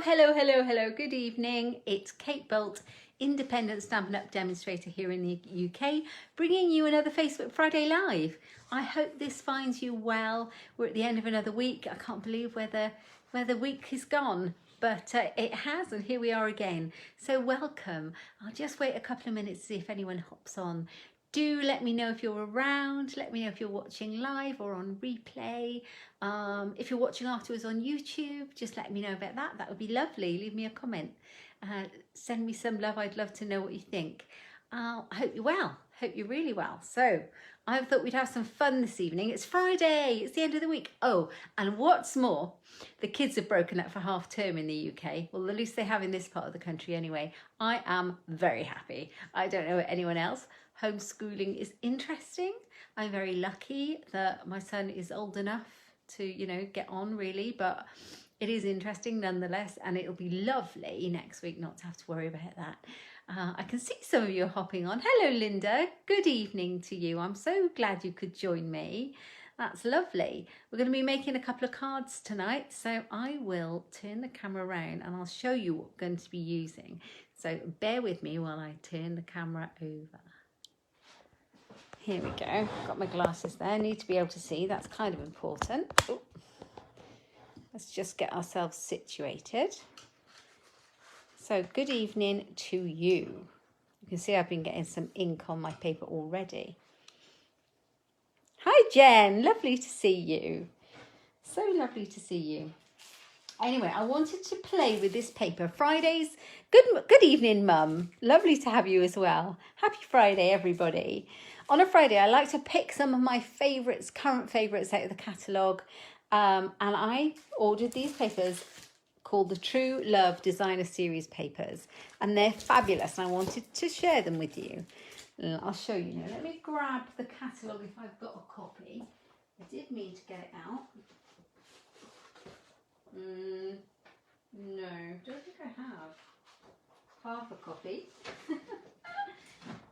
Hello. Good evening. It's Kate Bolt, independent Stampin' Up! Demonstrator here in the UK, bringing you another Facebook Friday Live. I hope this finds you well. We're at the end of another week. I can't believe where the week is gone, but it has, and here we are again. So welcome. I'll just wait a couple of minutes to see if anyone hops on. Do let me know if you're around. Let me know if you're watching live or on replay. If you're watching afterwards on YouTube, just let me know about that. That would be lovely. Leave me a comment. Send me some love. I'd love to know what you think. I hope you're well. Hope you're really well. So I thought we'd have some fun this evening. It's Friday. It's the end of the week. Oh, and what's more, the kids have broken up for half term in the UK. Well, at least they have in this part of the country anyway. I am very happy. I don't know anyone else. Homeschooling is interesting. I'm very lucky that my son is old enough to, get on really, but it is interesting nonetheless, and it'll be lovely next week not to have to worry about that. I can see some of you are hopping on. Hello, Linda. Good evening to you. I'm so glad you could join me. That's lovely. We're going to be making a couple of cards tonight, so I will turn the camera around and I'll show you what we're going to be using. So bear with me while I turn the camera over. Here we go. Got my glasses there. Need to be able to see. That's kind of important. Ooh. Let's just get ourselves situated. So good evening to you. You can see I've been getting some ink on my paper already. Hi, Jen. Lovely to see you. So lovely to see you. Anyway, I wanted to play with this paper. Fridays. Good evening, Mum. Lovely to have you as well. Happy Friday, everybody. On a Friday, I like to pick some of my favourites, current favourites out of the catalogue. And I ordered these papers called the True Love Designer Series papers. And they're fabulous. And I wanted to share them with you. I'll show you now. Let me grab the catalogue if I've got a copy. I did mean to get it out. No, don't think I have. Half a copy.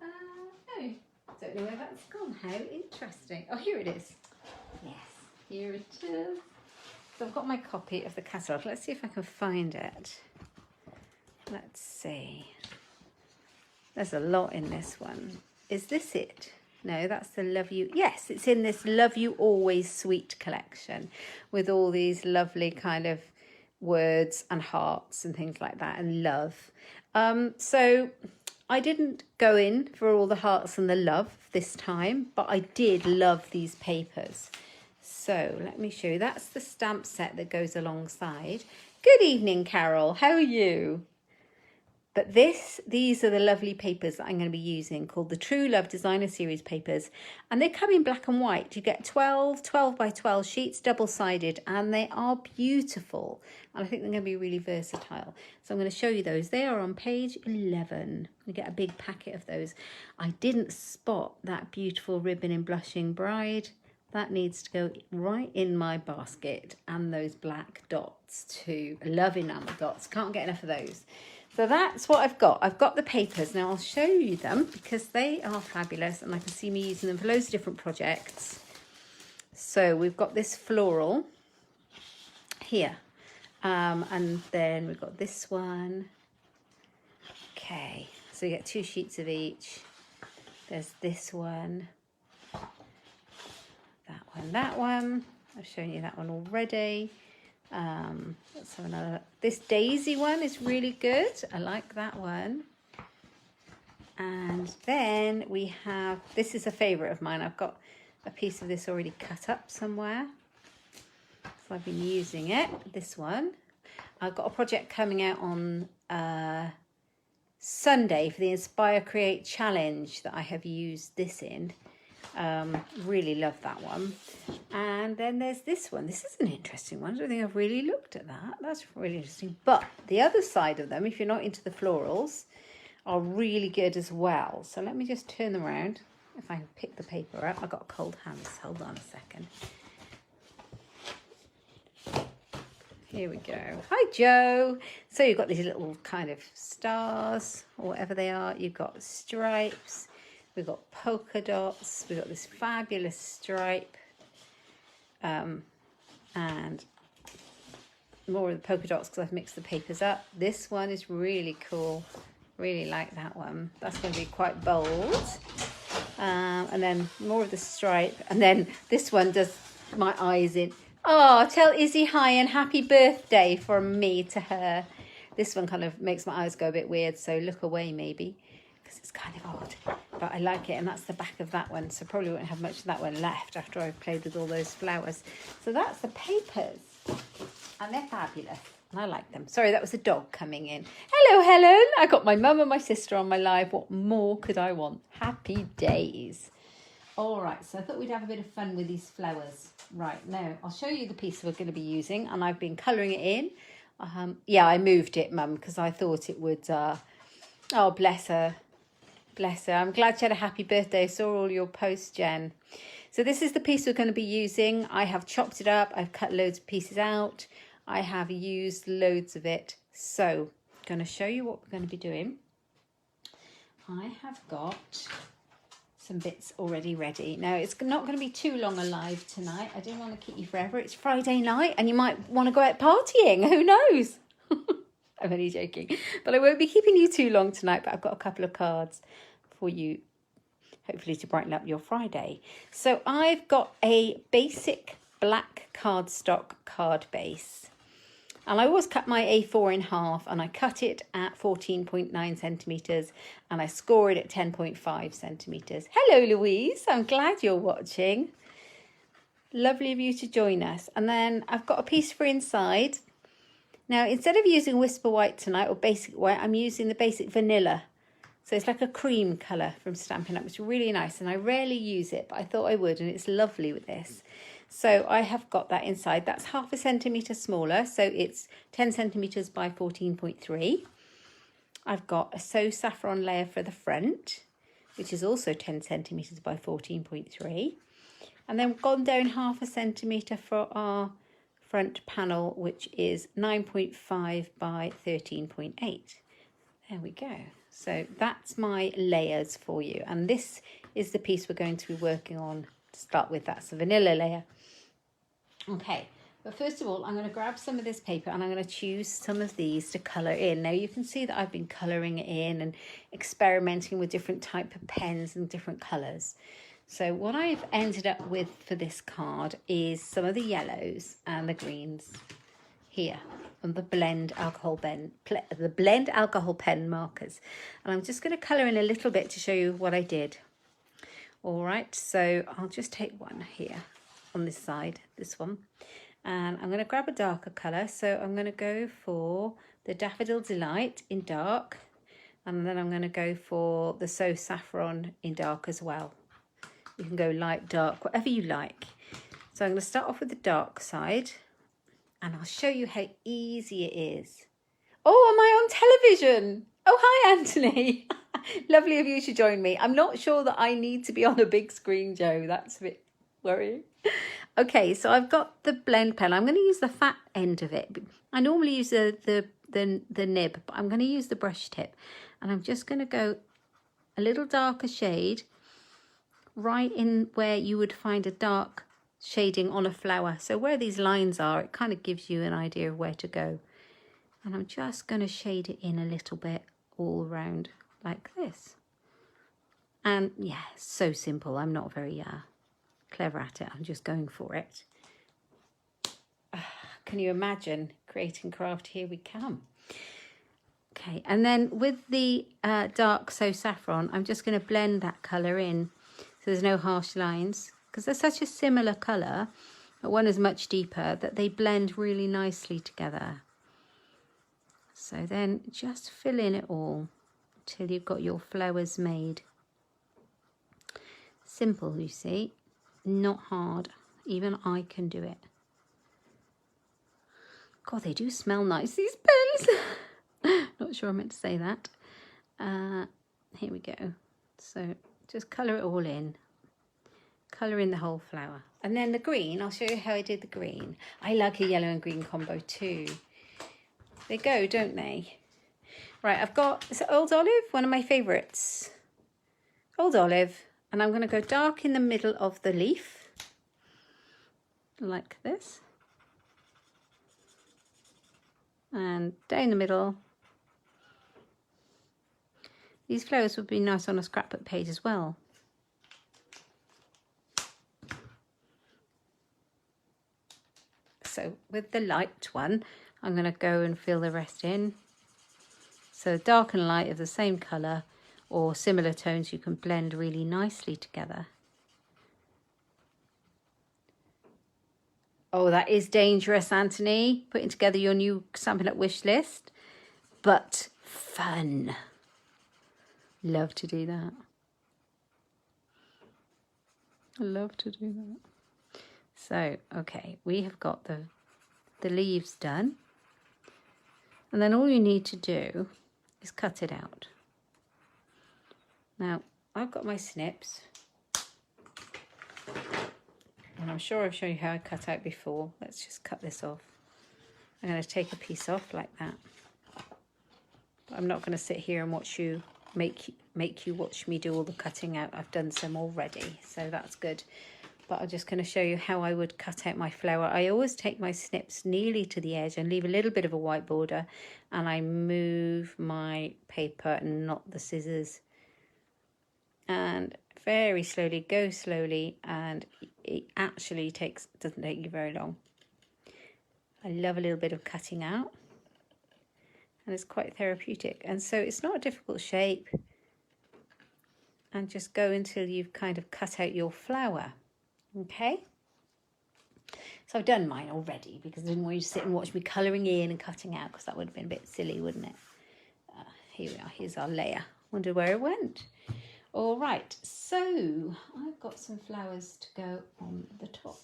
No, don't know where that's gone. How interesting. Oh, here it is. Yes, here it is. So I've got my copy of the catalogue. Let's see if I can find it. Let's see. There's a lot in this one. Is this it? No, that's the Love You. Yes, it's in this Love You Always Sweet collection with all these lovely kind of words and hearts and things like that and love. So I didn't go in for all the hearts and the love this time, but I did love these papers. So let me show you. That's the stamp set that goes alongside. Good evening, Carol. How are you? But these are the lovely papers that I'm going to be using, called the True Love Designer Series papers. And they come in black and white. You get 12 by 12 sheets, double-sided, and they are beautiful. And I think they're going to be really versatile. So I'm going to show you those. They are on page 11. You get a big packet of those. I didn't spot that beautiful ribbon in Blushing Bride. That needs to go right in my basket. And those black dots too. I love enamel dots. Can't get enough of those. So that's what I've got. I've got the papers. Now I'll show you them because they are fabulous and I can see me using them for loads of different projects. So we've got this floral here. And then we've got this one. Okay, so you get 2 sheets of each. There's this one. That one. I've shown you that one already. Let's have another. This daisy one is really good. I like that one. And then we have, this is a favourite of mine. I've got a piece of this already cut up somewhere. So I've been using it. This one. I've got a project coming out on Sunday for the Inspire Create Challenge that I have used this in. Really love that one. And then there's this one. This is an interesting one. I don't think I've really looked at that. That's really interesting. But the other side of them, if you're not into the florals, are really good as well. So let me just turn them around. If I can pick the paper up. I've got cold hands. Hold on a second. Here we go. Hi, Joe. So you've got these little kind of stars or whatever they are. You've got stripes. We've got polka dots. We've got this fabulous stripe. And more of the polka dots because I've mixed the papers up. This one is really cool. Really like that one. That's going to be quite bold. And then more of the stripe. And then this one does my eyes in. Oh, tell Izzy hi and happy birthday from me to her. This one kind of makes my eyes go a bit weird, so look away maybe, because it's kind of odd. But I like it, and that's the back of that one, so probably won't have much of that one left after I've played with all those flowers. So that's the papers, and they're fabulous, and I like them. Sorry, that was a dog coming in. Hello, Helen. I got my mum and my sister on my live. What more could I want? Happy days. All right, so I thought we'd have a bit of fun with these flowers. Right, now I'll show you the piece we're going to be using, and I've been colouring it in. Yeah, I moved it, Mum, because I thought it would... oh, bless her. Bless her. I'm glad she had a happy birthday. I saw all your posts, Jen. So this is the piece we're going to be using. I have chopped it up. I've cut loads of pieces out. I have used loads of it. So I'm going to show you what we're going to be doing. I have got some bits already ready. Now, it's not going to be too long a live tonight. I don't want to keep you forever. It's Friday night and you might want to go out partying. Who knows? I'm only joking. But I won't be keeping you too long tonight, but I've got a couple of cards for you, hopefully to brighten up your Friday. So I've got a basic black cardstock card base. And I always cut my A4 in half, and I cut it at 14.9 centimetres and I score it at 10.5 centimetres. Hello, Louise. I'm glad you're watching. Lovely of you to join us. And then I've got a piece for inside. Now, instead of using Whisper White tonight or Basic White, I'm using the Basic Vanilla. So it's like a cream colour from Stampin' Up. It's really nice, and I rarely use it, but I thought I would, and it's lovely with this. So I have got that inside. That's 0.5 centimetre smaller, so it's 10 centimetres by 14.3. I've got a So Saffron layer for the front, which is also 10 centimetres by 14.3. And then we've gone down 0.5 centimetre for our front panel, which is 9.5 by 13.8. There we go. So that's my layers for you. And this is the piece we're going to be working on to start with. That's the vanilla layer. Okay, but first of all, I'm going to grab some of this paper and I'm going to choose some of these to colour in. Now you can see that I've been colouring it in and experimenting with different type of pens and different colours. So what I've ended up with for this card is some of the yellows and the greens here on the blend alcohol pen markers. And I'm just going to colour in a little bit to show you what I did. All right, so I'll just take one here on this side, this one, and I'm going to grab a darker colour. So I'm going to go for the Daffodil Delight in dark, and then I'm going to go for the So Saffron in dark as well. You can go light, dark, whatever you like. So I'm going to start off with the dark side, and I'll show you how easy it is. Oh, am I on television? Oh, hi, Anthony. Lovely of you to join me. I'm not sure that I need to be on a big screen, Joe. That's a bit worrying. Okay, so I've got the blend pen. I'm going to use the fat end of it. I normally use the nib, but I'm going to use the brush tip. And I'm just going to go a little darker shade right in where you would find a dark shading on a flower. So where these lines are, it kind of gives you an idea of where to go. And I'm just going to shade it in a little bit all around like this. And yeah, so simple. I'm not very clever at it. I'm just going for it. Can you imagine creating craft? Here we come. Okay, and then with the dark So Saffron, I'm just going to blend that colour in so there's no harsh lines, because they're such a similar colour, but one is much deeper, that they blend really nicely together. So then just fill in it all till you've got your flowers made. Simple, you see, not hard. Even I can do it. God, they do smell nice, these pens. Not sure I meant to say that. Here we go. So just colour it all in. Colour in the whole flower. And then the green, I'll show you how I did the green. I like a yellow and green combo too. They go, don't they? Right, I've got, is it Old Olive? One of my favourites. Old Olive. And I'm going to go dark in the middle of the leaf. Like this. and down the middle. These flowers would be nice on a scrapbook page as well. So with the light one, I'm going to go and fill the rest in. So dark and light of the same colour or similar tones, you can blend really nicely together. Oh, that is dangerous, Anthony, putting together your new Stampin' Up wish list, but fun. Love to do that. I love to do that. So, okay, we have got the leaves done. And then all you need to do is cut it out. Now, I've got my snips. And I'm sure I've shown you how I cut out before. Let's just cut this off. I'm going to take a piece off like that. But I'm not going to sit here and watch you make you watch me do all the cutting out. I've done some already, so that's good. But I'm just going to show you how I would cut out my flower. I always take my snips nearly to the edge and leave a little bit of a white border, and I move my paper and not the scissors. And very slowly, go slowly, and it actually doesn't take you very long. I love a little bit of cutting out, and it's quite therapeutic. And so it's not a difficult shape, and just go until you've kind of cut out your flower. Okay, so I've done mine already because I didn't want you to sit and watch me colouring in and cutting out, because that would have been a bit silly, wouldn't it? Here we are, here's our layer. Wonder where it went. All right, so I've got some flowers to go on the top.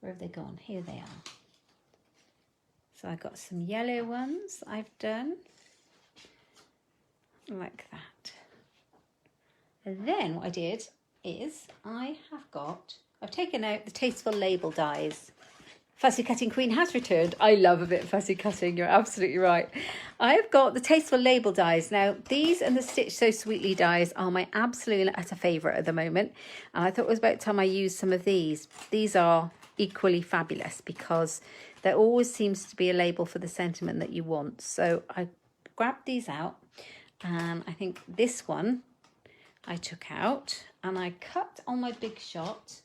Where have they gone? Here they are. So I've got some yellow ones I've done, like that. And then what I did is I've taken out the Tasteful Label dies. Fussy Cutting Queen has returned. I love a bit of fussy cutting, you're absolutely right. I've got the Tasteful Label dies. Now, these and the Stitch So Sweetly dies are my absolute utter favourite at the moment. And I thought it was about time I used some of these. These are equally fabulous because there always seems to be a label for the sentiment that you want. So I grabbed these out, and I think this one I took out and I cut on my Big Shot.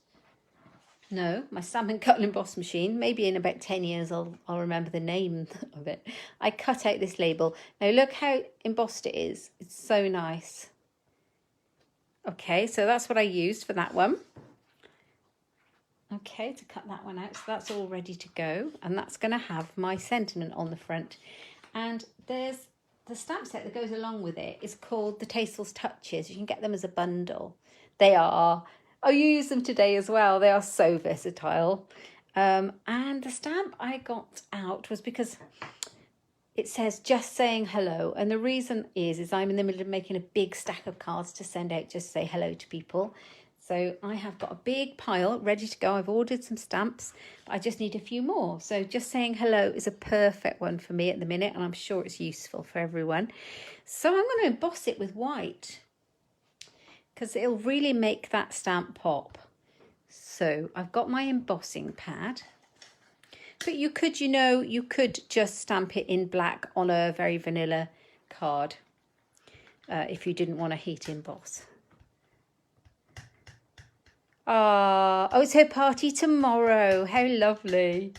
No, my Stampin' Cut and Emboss machine. Maybe in about 10 years I'll remember the name of it. I cut out this label. Now look how embossed it is. It's so nice. Okay, so that's what I used for that one. Okay, to cut that one out. So that's all ready to go. And that's going to have my sentiment on the front. And there's the stamp set that goes along with it. It's called the Tasteful Touches. You can get them as a bundle. They are... Oh, you use them today as well. They are so versatile. And the stamp I got out was because it says just saying hello. And the reason is I'm in the middle of making a big stack of cards to send out just to say hello to people. So I have got a big pile ready to go. I've ordered some stamps, but I just need a few more. So just saying hello is a perfect one for me at the minute, and I'm sure it's useful for everyone. So I'm going to emboss it with white, because it'll really make that stamp pop. So I've got my embossing pad, but you could just stamp it in black on a very vanilla card if you didn't want to heat emboss. Oh, it's her party tomorrow. How lovely.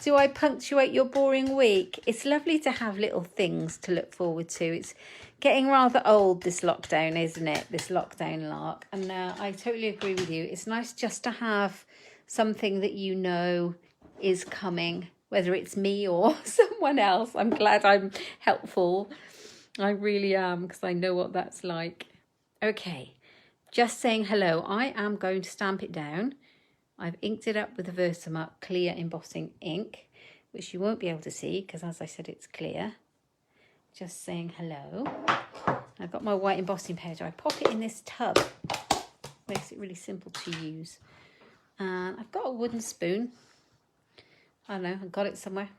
Do I punctuate your boring week? It's lovely to have little things to look forward to. It's getting rather old, this lockdown, isn't it? This lockdown lark. And I totally agree with you. It's nice just to have something that you know is coming, whether it's me or someone else. I'm glad I'm helpful. I really am, because I know what that's like. Okay, just saying hello. I am going to stamp it down. I've inked it up with the Versamark clear embossing ink, which you won't be able to see because, as I said, it's clear. Just saying hello. I've got my white embossing powder. I pop it in this tub. Makes it really simple to use. And I've got a wooden spoon. I don't know, I got it somewhere.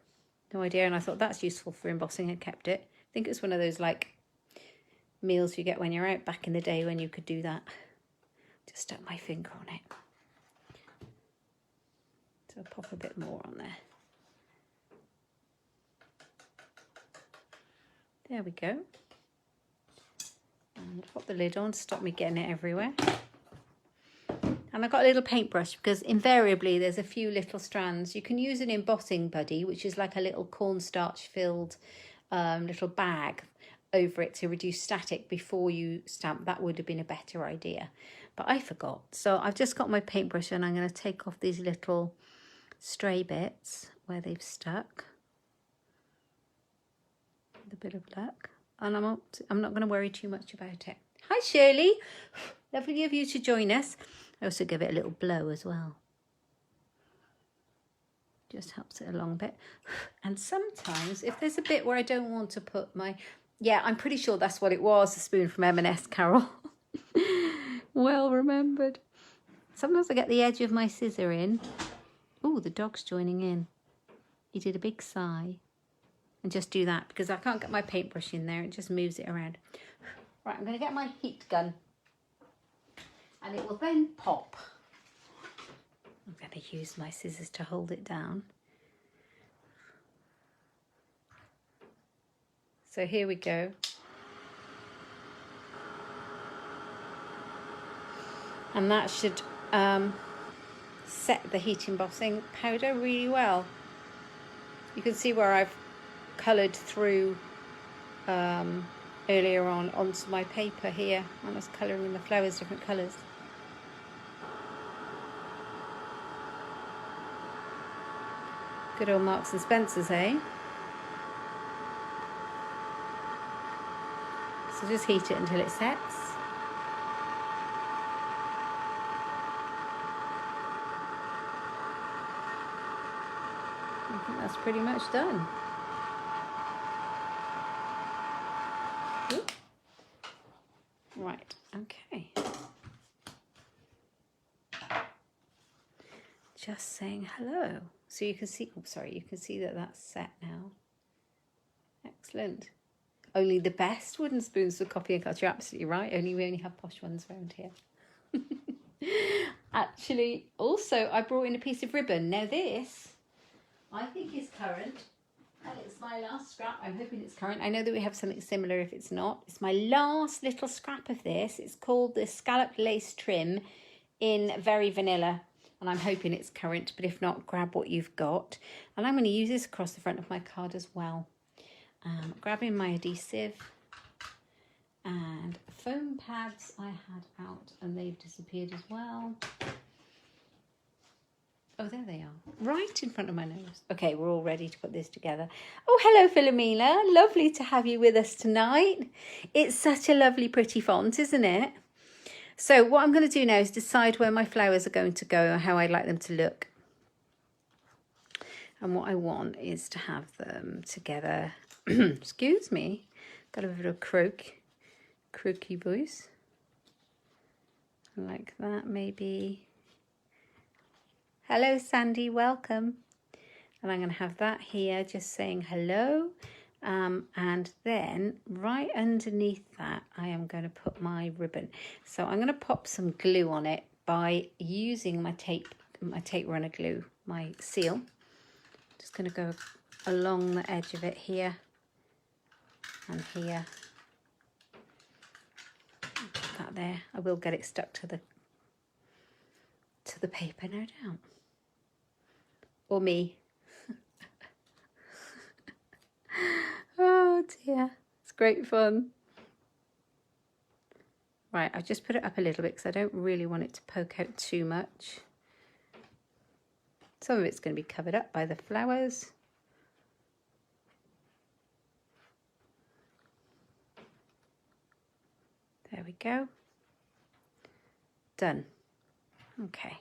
No idea. And I thought that's useful for embossing and kept it. I think it's one of those like meals you get when you're out back in the day when you could do that. Just stuck my finger on it. So I'll pop a bit more on there. There we go. And pop the lid on to stop me getting it everywhere. And I've got a little paintbrush because invariably there's a few little strands. You can use an embossing buddy, which is like a little cornstarch filled little bag over it to reduce static before you stamp. That would have been a better idea, but I forgot. So I've just got my paintbrush and I'm going to take off these little stray bits where they've stuck with a bit of luck, and I'm not going to worry too much about it. Hi Shirley, lovely of you to join us. I also give it a little blow as well. Just helps it along a bit. And sometimes if there's a bit where I don't want to put my, yeah, I'm pretty sure that's what it was, a spoon from M&S, Carol. Well remembered. Sometimes I get the edge of my scissor in. Oh, the dog's joining in. He did a big sigh. And just do that because I can't get my paintbrush in there. It just moves it around. Right, I'm going to get my heat gun. And it will then pop. I'm going to use my scissors to hold it down. So here we go. And that should set the heat embossing powder really well. You can see where I've coloured through earlier on onto my paper here. I was colouring in the flowers different colours. Good old Marks and Spencer's, eh? So just heat it until it sets. I think that's pretty much done. Ooh. Right, okay. Just saying hello. So you can see, oh, sorry, you can see that that's set now. Excellent. Only the best wooden spoons for coffee and cups. You're absolutely right. We only have posh ones around here. Actually, also, I brought in a piece of ribbon. Now this, I think is current. And it's my last scrap. I'm hoping it's current. I know that we have something similar if it's not. It's my last little scrap of this. It's called the Scalloped Lace Trim in Very Vanilla. And I'm hoping it's current, but if not, grab what you've got. And I'm going to use this across the front of my card as well. Grabbing my adhesive and foam pads I had out, and they've disappeared as well. Oh, there they are, right in front of my nose. Okay, we're all ready to put this together. Oh, hello, Philomena. Lovely to have you with us tonight. It's such a lovely, pretty font, isn't it? So what I'm going to do now is decide where my flowers are going to go and how I'd like them to look. And what I want is to have them together. Excuse me. Got a bit of croaky voice. Like that, maybe. Hello, Sandy. Welcome. And I'm going to have that here just saying hello. And then right underneath that, I am going to put my ribbon. So I'm going to pop some glue on it by using my tape runner glue, my seal. Just going to go along the edge of it here and here. Put that there. I will get it stuck to the paper, no doubt. Or me. Oh dear, it's great fun. Right, I've just put it up a little bit because I don't really want it to poke out too much. Some of it's going to be covered up by the flowers. There we go. Done. Okay.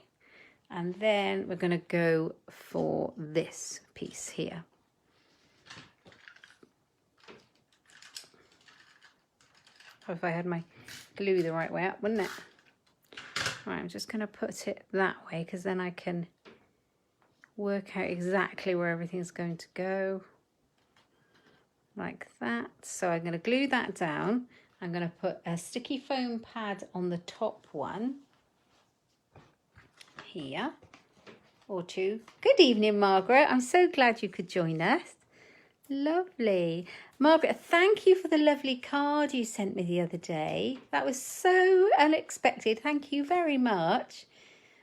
And then we're going to go for this piece here. Oh, if I had my glue the right way up, wouldn't it? Right, I'm just going to put it that way because then I can work out exactly where everything's going to go. Like that. So I'm going to glue that down. I'm going to put a sticky foam pad on the top one. Here. Or two. Good evening, Margaret. I'm so glad you could join us. Lovely. Margaret, thank you for the lovely card you sent me the other day. That was so unexpected. Thank you very much.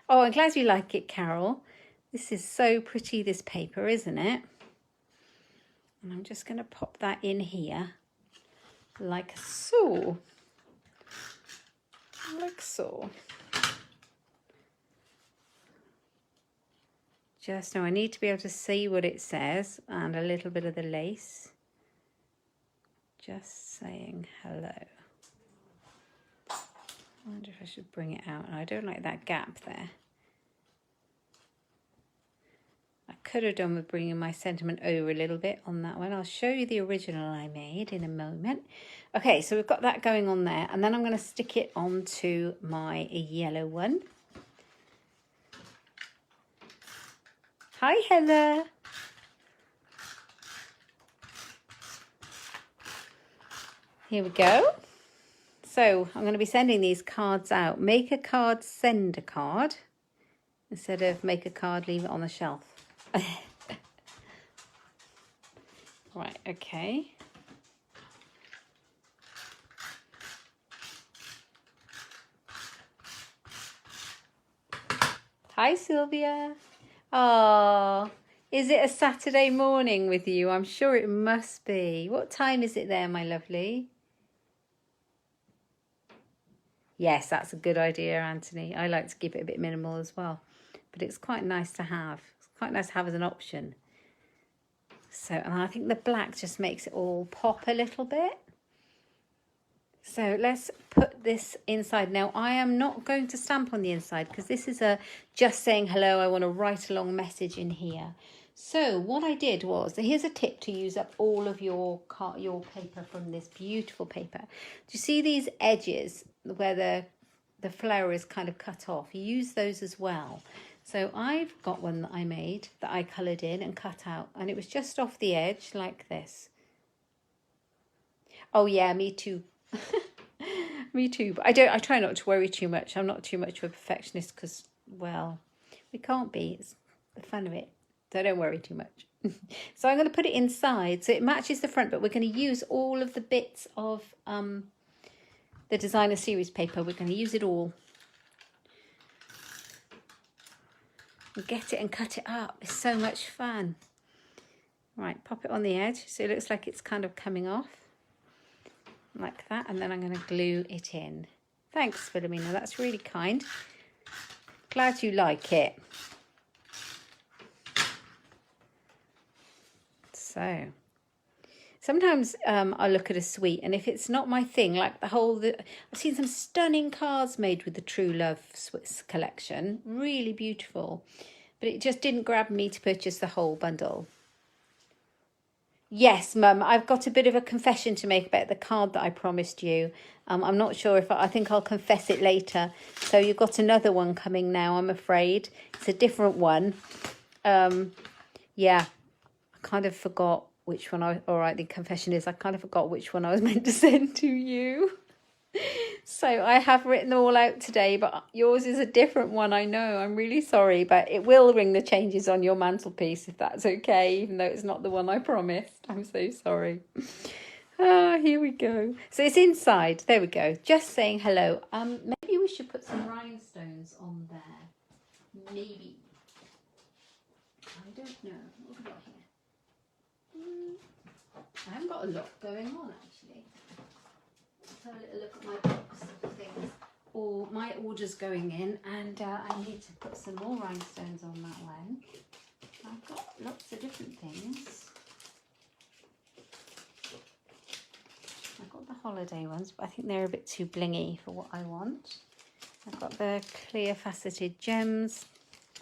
Oh, I'm glad you like it, Carol. This is so pretty, this paper, isn't it? And I'm just going to pop that in here like so. Like so. Just now I need to be able to see what it says and a little bit of the lace. Just saying hello. I wonder if I should bring it out. I don't like that gap there. I could have done with bringing my sentiment over a little bit on that one. I'll show you the original I made in a moment. Okay, so we've got that going on there. And then I'm going to stick it onto my yellow one. Hi, Heather. Here we go. So I'm going to be sending these cards out. Make a card, send a card. Instead of make a card, leave it on the shelf. Right, okay. Hi, Sylvia. Oh, is it a Saturday morning with you? I'm sure it must be. What time is it there, my lovely? Yes, that's a good idea, Anthony. I like to keep it a bit minimal as well. But it's quite nice to have. It's quite nice to have as an option. So, and I think the black just makes it all pop a little bit. So let's put this inside. Now, I am not going to stamp on the inside because this is a just saying hello. I want to write a long message in here. So what I did was, here's a tip to use up all of your paper from this beautiful paper. Do you see these edges where the flower is kind of cut off? Use those as well. So I've got one that I made that I coloured in and cut out, and it was just off the edge like this. Oh yeah, me too. Me too, but I try not to worry too much. I'm not too much of a perfectionist because, well, we can't be. It's the fun of it. So don't worry too much. So I'm going to put it inside so it matches the front, but we're going to use all of the bits of the designer series paper. We're going to use it all. And get it and cut it up. It's so much fun. Right, pop it on the edge so it looks like it's kind of coming off. Like that, and then I'm going to glue it in. Thanks, Philomena, that's really kind. Glad you like it. So, sometimes I look at a suite, and if it's not my thing, like I've seen some stunning cards made with the True Love Swiss collection, really beautiful, but it just didn't grab me to purchase the whole bundle. Yes, Mum, I've got a bit of a confession to make about the card that I promised you. I'm not sure if I think I'll confess it later. So you've got another one coming now, I'm afraid. It's a different one. Yeah, I kind of forgot which one all right, the confession is I kind of forgot which one I was meant to send to you. So I have written them all out today, but yours is a different one, I know. I'm really sorry, but it will ring the changes on your mantelpiece if that's okay, even though it's not the one I promised. I'm so sorry. Here we go. So it's inside. There we go. Just saying hello. Maybe we should put some rhinestones on there. Maybe. I don't know. What have we got here? I haven't got a lot going on, actually. Let's have a little look at my box of things. Or my order's going in, and I need to put some more rhinestones on that one. I've got lots of different things. I've got the holiday ones, but I think they're a bit too blingy for what I want. I've got the clear faceted gems.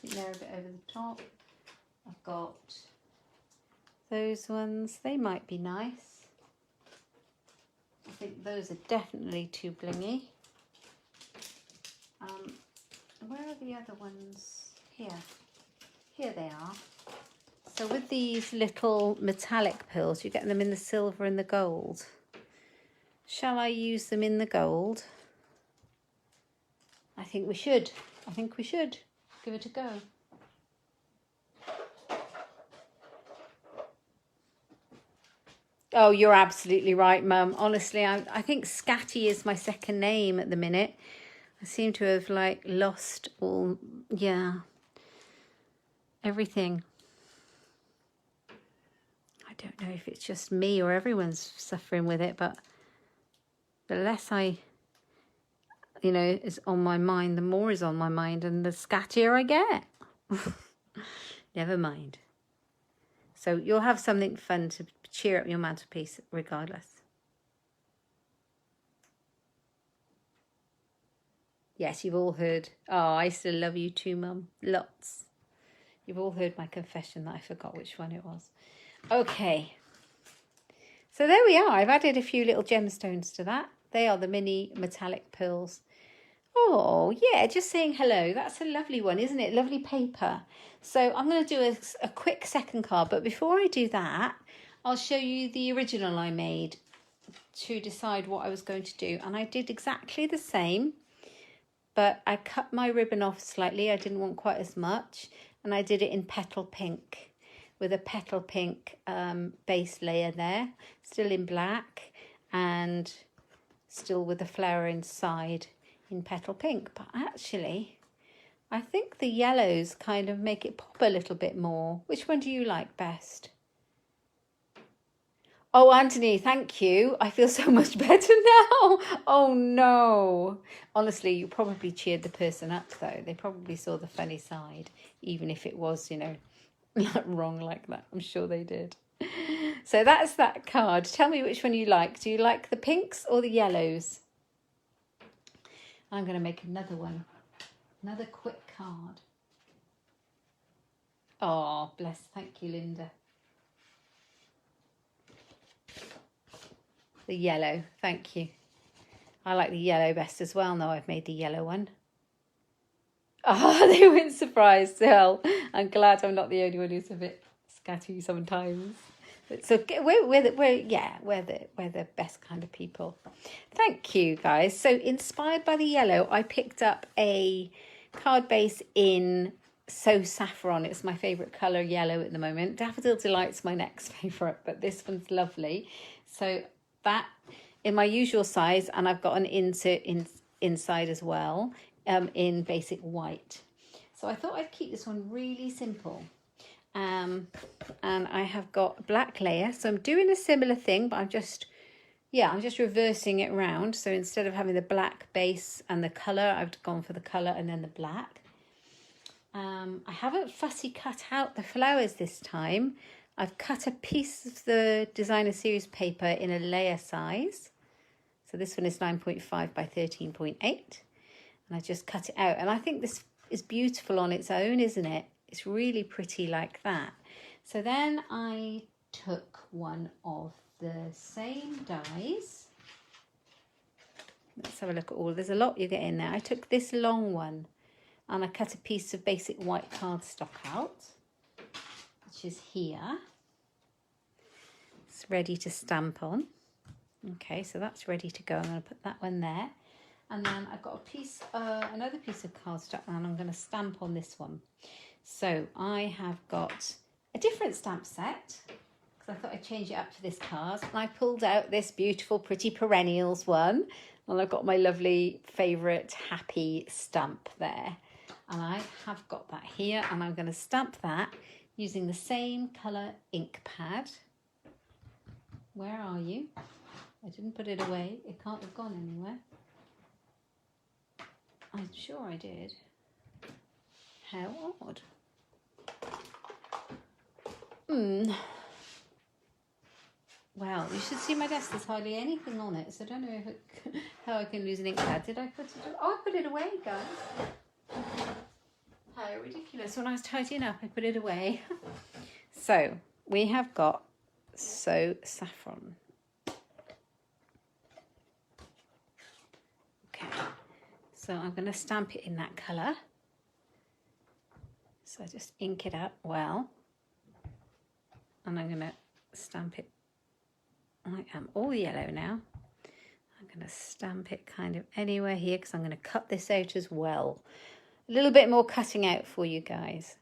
I think they're a bit over the top. I've got those ones. They might be nice. I think those are definitely too blingy. Where are the other ones? Here. Here they are. So with these little metallic pearls, you get them in the silver and the gold. Shall I use them in the gold? I think we should. I think we should. Give it a go. Oh, you're absolutely right, Mum. Honestly, I think Scatty is my second name at the minute. I seem to have like lost all, yeah, everything. I don't know if it's just me or everyone's suffering with it, but the less I, you know, is on my mind, the more is on my mind, and the scattier I get. Never mind. So you'll have something fun to cheer up your mantelpiece regardless. Yes, you've all heard. Oh, I still love you too, Mum. Lots. You've all heard my confession that I forgot which one it was. Okay. So there we are. I've added a few little gemstones to that. They are the mini metallic pearls. Oh, yeah, just saying hello. That's a lovely one, isn't it? Lovely paper. So I'm going to do a quick second card. But before I do that, I'll show you the original I made to decide what I was going to do. And I did exactly the same, but I cut my ribbon off slightly. I didn't want quite as much. And I did it in petal pink with a petal pink base layer there, still in black and still with the flower inside in petal pink. But actually, I think the yellows kind of make it pop a little bit more. Which one do you like best? Oh, Anthony, thank you. I feel so much better now. Oh, no. Honestly, you probably cheered the person up, though. They probably saw the funny side, even if it was, you know, wrong like that. I'm sure they did. So that's that card. Tell me which one you like. Do you like the pinks or the yellows? I'm going to make another one. Another quick card. Oh, bless. Thank you, Linda. The yellow. Thank you. I like the yellow best as well. Now I've made the yellow one. Oh, they weren't surprised. Well, I'm glad I'm not the only one who's a bit scatty sometimes. So we're the best kind of people. Thank you, guys. So inspired by the yellow, I picked up a card base in So Saffron. It's my favourite colour, yellow at the moment. Daffodil Delight's my next favourite, but this one's lovely. So that in my usual size, and I've got an insert inside as well, in basic white. So I thought I'd keep this one really simple. And I have got a black layer. So I'm doing a similar thing, but I'm just reversing it around. So instead of having the black base and the colour, I've gone for the colour and then the black. I haven't fussy cut out the flowers this time. I've cut a piece of the designer series paper in a layer size. So this one is 9.5 by 13.8. And I just cut it out. And I think this is beautiful on its own, isn't it? It's really pretty like that. So then I took one of the same dies. Let's have a look at all. There's a lot you get in there. I took this long one and I cut a piece of basic white cardstock out, which is here. It's ready to stamp on. Okay, so that's ready to go. I'm going to put that one there. And then I've got another piece of cardstock, and I'm going to stamp on this one. So I have got a different stamp set because I thought I'd change it up for this card. And I pulled out this beautiful, pretty perennials one. And I've got my lovely favourite happy stamp there. And I have got that here. And I'm going to stamp that using the same colour ink pad. Where are you? I didn't put it away. It can't have gone anywhere. I'm sure I did. How odd. Well, you should see my desk. There's hardly anything on it, so I don't know how I can lose an ink pad. Did I put it away? Oh, I put it away, guys. How ridiculous. When I was tidying up, I put it away. So, we have got So Saffron. Okay. So I'm going to stamp it in that colour. So I just ink it up well. And I'm going to stamp it. I am all yellow now. I'm going to stamp it kind of anywhere here because I'm going to cut this out as well. A little bit more cutting out for you guys.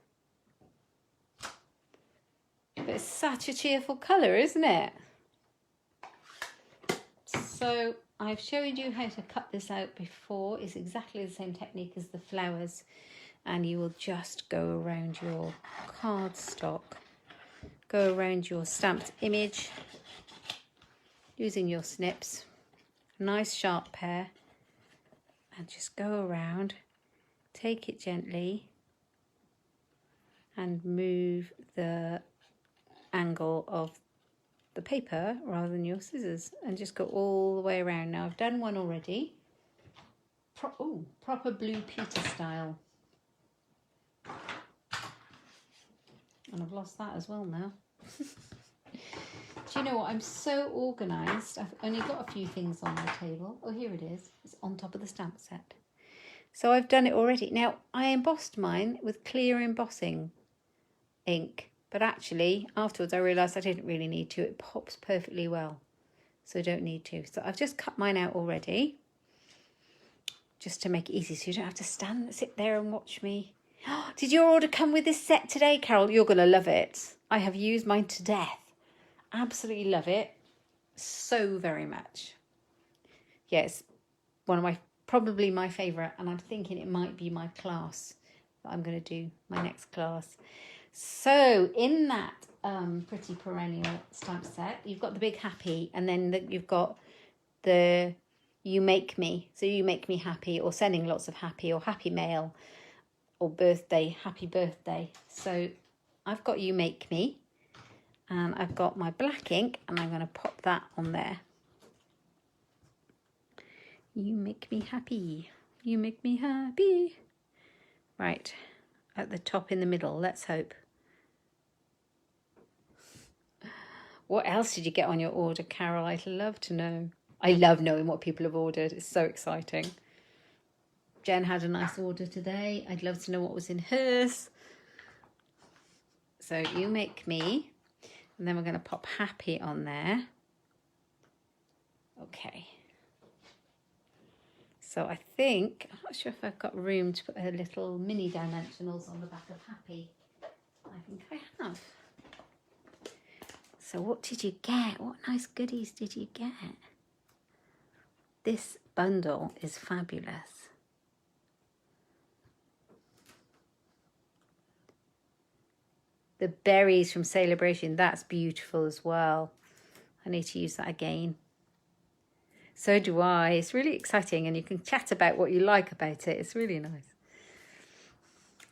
But it's such a cheerful colour, isn't it? So I've showed you how to cut this out before. It's exactly the same technique as the flowers, and you will just go around your cardstock, go around your stamped image using your snips, a nice sharp pair, and just go around, take it gently and move the angle of the paper rather than your scissors, and just go all the way around. Now I've done one already, proper Blue Peter style, and I've lost that as well now. Do you know what? I'm so organised. I've only got a few things on the table. Oh, here it is. It's on top of the stamp set. So I've done it already. Now, I embossed mine with clear embossing ink, but actually afterwards I realised I didn't really need to. It pops perfectly well, so I don't need to. So I've just cut mine out already, just to make it easy so you don't have to sit there and watch me. Did your order come with this set today, Carol? You're going to love it. I have used mine to death. Absolutely love it so very much. Yes, one of my, probably my favourite, and I'm thinking it might be my class that I'm going to do, my next class. So in that pretty perennial stamp set, you've got the big happy, and then you've got the you make me. So you make me happy, or sending lots of happy, or happy mail, or birthday, happy birthday. So I've got you make me, and I've got my black ink, and I'm going to pop that on there. You make me happy. You make me happy. Right, at the top in the middle, let's hope. What else did you get on your order, Carol? I'd love to know. I love knowing what people have ordered. It's so exciting. Jen had a nice order today. I'd love to know what was in hers. So you make me, and then we're going to pop happy on there. Okay. So I think, I'm not sure if I've got room to put a little mini dimensionals on the back of happy. I think I have. So what did you get? What nice goodies did you get? This bundle is fabulous. The berries from Celebration, that's beautiful as well. I need to use that again. So do I. It's really exciting, and you can chat about what you like about it. It's really nice.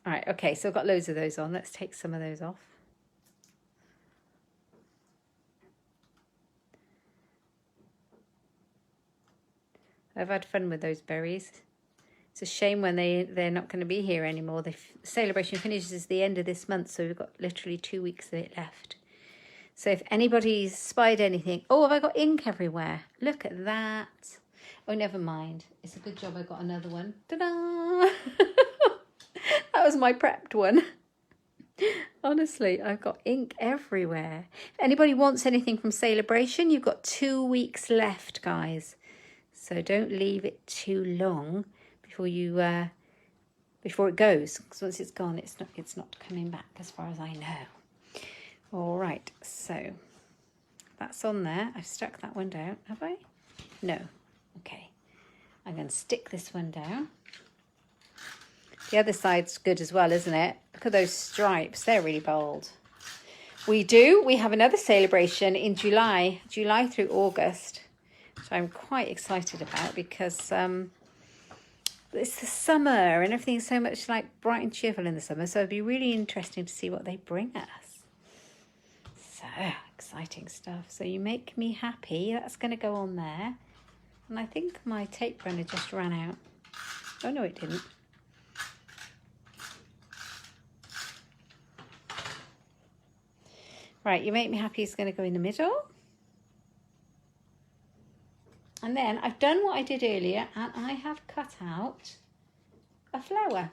All right, okay, so I've got loads of those on. Let's take some of those off. I've had fun with those berries. It's a shame when they're not going to be here anymore. The Celebration finishes the end of this month, so we've got literally 2 weeks of it left. So if anybody's spied anything... Oh, have I got ink everywhere? Look at that. Oh, never mind. It's a good job I got another one. Ta-da! That was my prepped one. Honestly, I've got ink everywhere. If anybody wants anything from Celebration, you've got 2 weeks left, guys. So don't leave it too long before you before it goes, because once it's gone, it's not coming back, as far as I know. All right, so that's on there. I've stuck that one down, have I? No. Okay. I'm going to stick this one down. The other side's good as well, isn't it? Look at those stripes. They're really bold. We have another Celebration in July through August, which I'm quite excited about, because it's the summer and everything's so much like bright and cheerful in the summer. So it'd be really interesting to see what they bring us. So exciting stuff. So you make me happy. That's going to go on there. And I think my tape runner just ran out. Oh, no, it didn't. Right, you make me happy is going to go in the middle. And then I've done what I did earlier, and I have cut out a flower.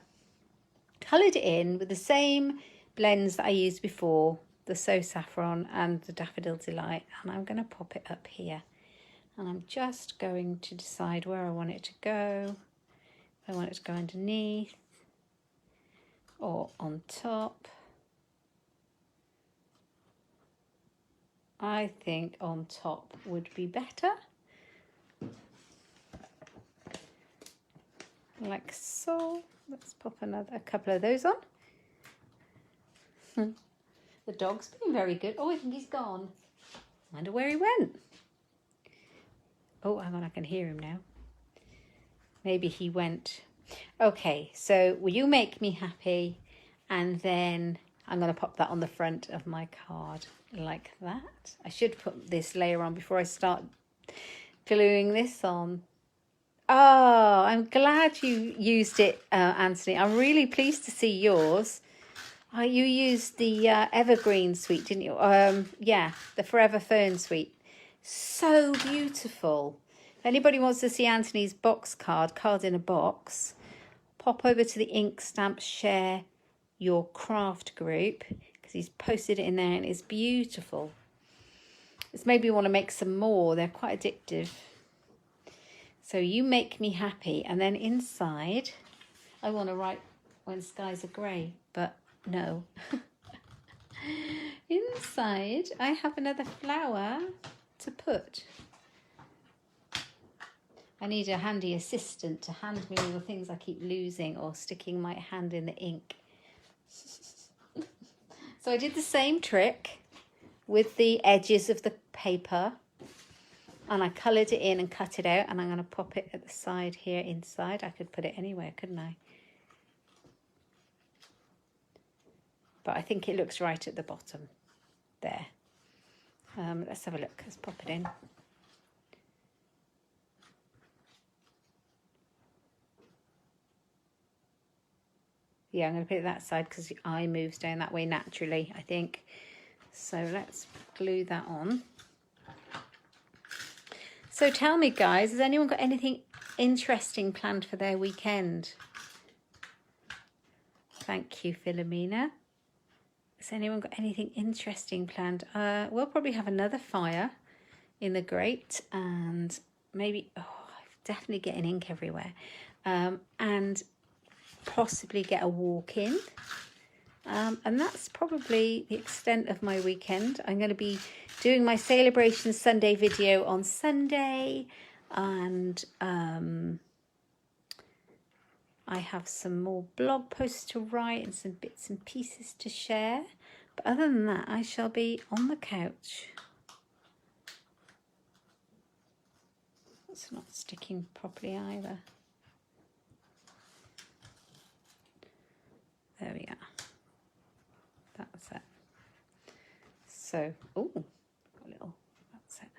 Coloured it in with the same blends that I used before, the So Saffron and the Daffodil Delight, and I'm going to pop it up here. And I'm just going to decide where I want it to go. If I want it to go underneath or on top. I think on top would be better. like so. Let's pop a couple of those on. The dog's been very good. Oh, I think he's gone. Wonder where he went. Oh, hang on, I can hear him now. Maybe he went. Okay, so will you make me happy? And then I'm going to pop that on the front of my card like that. I should put this layer on before I start gluing this on. Oh, I'm glad you used it, Anthony. I'm really pleased to see yours. Oh, you used the Evergreen suite, didn't you? Yeah, the Forever Fern suite. So beautiful. If anybody wants to see Anthony's box cards in a box, pop over to the Inkstampshare Your Craft group, because he's posted it in there and it's beautiful. It's made me want to make some more. They're quite addictive. So you make me happy. And then inside, I want to write when skies are grey, but no. Inside, I have another flower to put. I need a handy assistant to hand me all the things I keep losing or sticking my hand in the ink. So I did the same trick with the edges of the paper. And I coloured it in and cut it out, and I'm going to pop it at the side here inside. I could put it anywhere, couldn't I? But I think it looks right at the bottom there. Let's have a look. Let's pop it in. Yeah, I'm going to put it that side because the eye moves down that way naturally, I think. So let's glue that on. So tell me, guys, has anyone got anything interesting planned for their weekend? Thank you, Philomena. Has anyone got anything interesting planned? We'll probably have another fire in the grate and maybe, I'm definitely getting ink everywhere. And possibly get a walk in. And that's probably the extent of my weekend. I'm going to be doing my Celebration Sunday video on Sunday, and I have some more blog posts to write and some bits and pieces to share. But other than that, I shall be on the couch. It's not sticking properly either. There we are. That's it. So, that's it.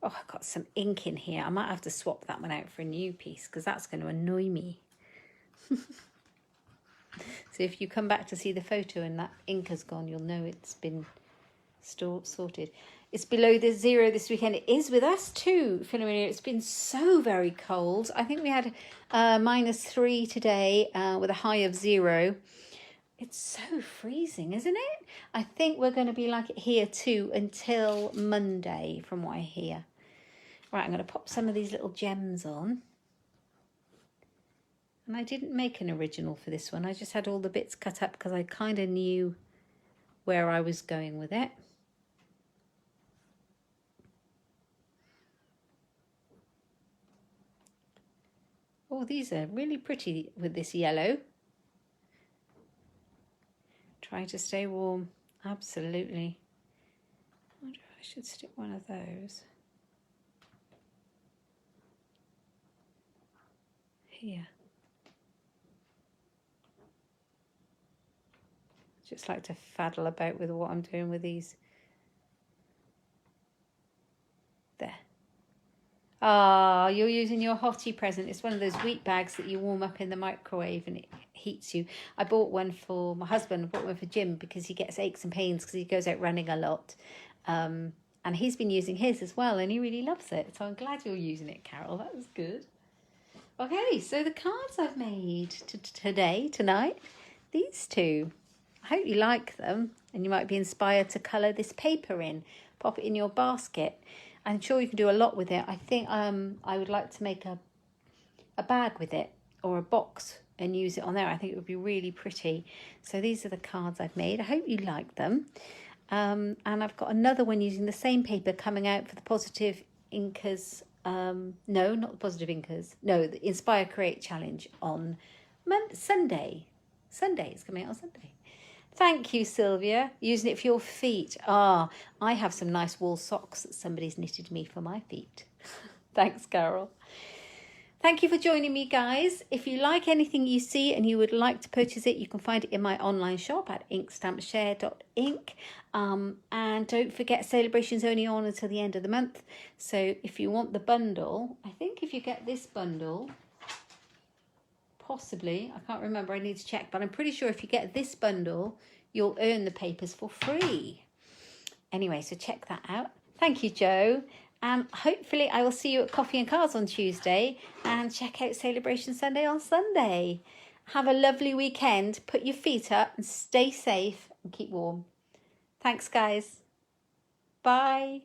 Oh, I've got some ink in here. I might have to swap that one out for a new piece because that's going to annoy me. So if you come back to see the photo and that ink has gone, you'll know it's been sorted. It's below the 0 this weekend. It is with us too, Philomena. It's been so very cold. I think we had -3 today with a high of 0. It's so freezing, isn't it? I think we're going to be like it here too until Monday, from what I hear. Right, I'm going to pop some of these little gems on. And I didn't make an original for this one. I just had all the bits cut up because I kind of knew where I was going with it. Oh, these are really pretty with this yellow. Try to stay warm. Absolutely. I wonder if I should stick one of those here. Just like to faddle about with what I'm doing with these. There. Ah, you're using your hottie present. It's one of those wheat bags that you warm up in the microwave and it heats you. I bought one for my husband. I bought one for Jim because he gets aches and pains because he goes out running a lot. And he's been using his as well and he really loves it. So I'm glad you're using it, Carol. That was good. Okay, so the cards I've made tonight, these two. I hope you like them and you might be inspired to colour this paper in. Pop it in your basket. I'm sure you can do a lot with it. I think I would like to make a bag with it or a box and use it on there. I think it would be really pretty. So these are the cards I've made. I hope you like them. And I've got another one using the same paper coming out for the Positive Inkers No, not the Positive Inkers. No, the Inspire Create Challenge on Sunday. Sunday, it's coming out on Sunday. Thank you, Sylvia. Using it for your feet. Ah, I have some nice wool socks that somebody's knitted me for my feet. Thanks, Carol. Thank you for joining me, guys. If you like anything you see and you would like to purchase it, you can find it in my online shop at inkstampshare.ink. And don't forget, celebration's only on until the end of the month. So if you want the bundle, I think if you get this bundle, possibly, I can't remember, I need to check, but I'm pretty sure if you get this bundle, you'll earn the papers for free. Anyway, so check that out. Thank you, Joe. Hopefully I will see you at Coffee and Cards on Tuesday, and check out Celebration Sunday on Sunday. Have a lovely weekend. Put your feet up and stay safe and keep warm. Thanks, guys. Bye.